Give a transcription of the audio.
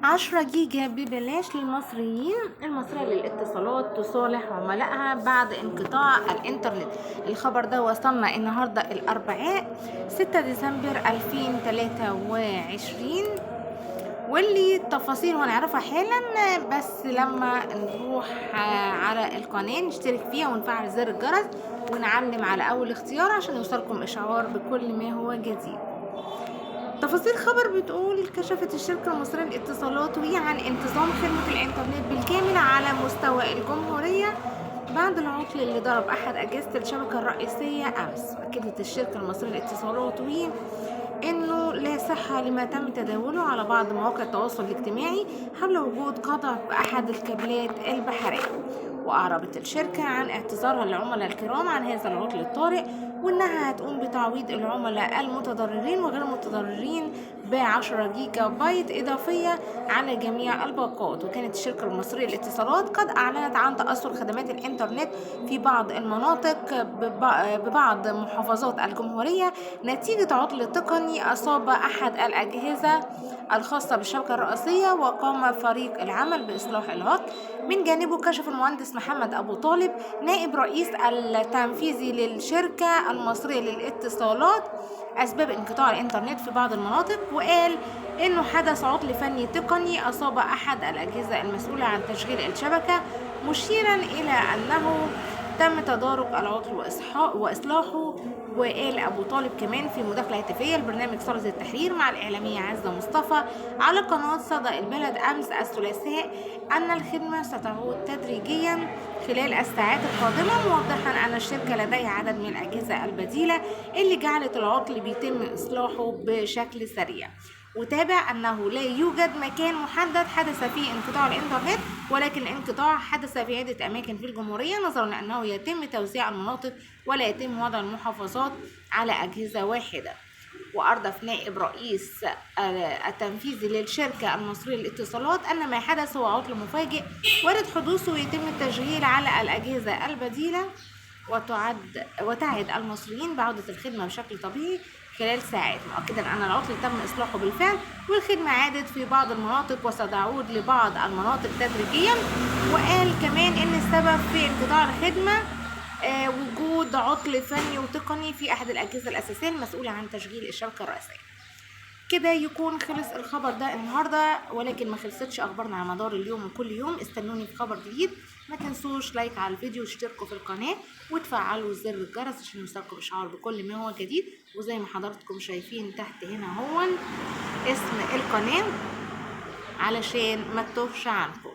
10 جيجا ببلاش للمصريين. المصرية للاتصالات تصالح عملائها بعد انقطاع الانترنت. الخبر ده وصلنا النهاردة الأربعاء 6 ديسمبر 2023، واللي التفاصيل هنعرفها حالا، بس لما نروح على القناة نشترك فيها ونفعل زر الجرس ونعلم على أول اختيار عشان يوصلكم إشعار بكل ما هو جديد. تفاصيل خبر بتقول: كشفت الشركة المصرية للاتصالات عن انتظام خدمة الإنترنت بالكامل على مستوى الجمهورية بعد العطل اللي ضرب أحد أجهزة الشبكة الرئيسية أمس. أكدت الشركة المصرية للاتصالات إنه لا صحة لما تم تداوله على بعض مواقع التواصل الاجتماعي حول وجود قطع بأحد الكابلات البحرية. وأعربت الشركة عن اعتذارها للعملاء الكرام عن هذا العطل الطارئ، وإنها هتقوم بتعويض العملاء المتضررين وغير المتضررين ب10 جيجا بايت إضافية على جميع الباقات. وكانت الشركة المصرية للاتصالات قد أعلنت عن تأثر خدمات الإنترنت في بعض المناطق ببعض محافظات الجمهورية نتيجة عطل تقني أصاب أحد الأجهزة الخاصة بالشبكة الرئيسية، وقام فريق العمل بإصلاح العطل. من جانبه كشف المهندس محمد أبو طالب نائب رئيس التنفيذي للشركة المصرية للاتصالات أسباب انقطاع الإنترنت في بعض المناطق، وقال إنه حدث عطل فني تقني أصاب أحد الأجهزة المسؤولة عن تشغيل الشبكة، مشيرا إلى أنه تم تدارك العطل وإصلاحه. وقال أبو طالب كمان في مداخلة هاتفية لبرنامج صالة التحرير مع الإعلامية عزة مصطفى على قناة صدى البلد أمس الثلاثاء أن الخدمة ستعود تدريجيا خلال الساعات القادمة، موضحا أن الشركة لديها عدد من الأجهزة البديلة اللي جعلت العطل بيتم إصلاحه بشكل سريع. وتابع أنه لا يوجد مكان محدد حدث فيه انقطاع الإنترنت، ولكن الانقطاع حدث في عدة أماكن في الجمهورية نظرا لأنه يتم توزيع المناطق ولا يتم وضع المحافظات على أجهزة واحدة. وأردف نائب رئيس التنفيذي للشركة المصرية للاتصالات أن ما حدث هو عطل مفاجئ وارد حدوثه ويتم التشغيل على الأجهزة البديلة، وتعد المصريين بعودة الخدمة بشكل طبيعي خلال ساعات، مؤكدا أن العطل تم إصلاحه بالفعل والخدمة عادت في بعض المناطق وستعود لبعض المناطق تدريجيا. وقال كمان إن السبب في انقطاع الخدمة وجود عطل فني وتقني في أحد الأجهزة الأساسية المسؤولة عن تشغيل الشبكة الرئيسية. كده يكون خلص الخبر ده النهارده، ولكن ما خلصتش اخبارنا على مدار اليوم وكل يوم. استنوني في خبر جديد. ما تنسوش لايك على الفيديو واشتركوا في القناه وتفعلوا زر الجرس عشان يوصلكم اشعار بكل ما هو جديد. وزي ما حضراتكم شايفين تحت هنا هو اسم القناه علشان ما تتوهش عنكم.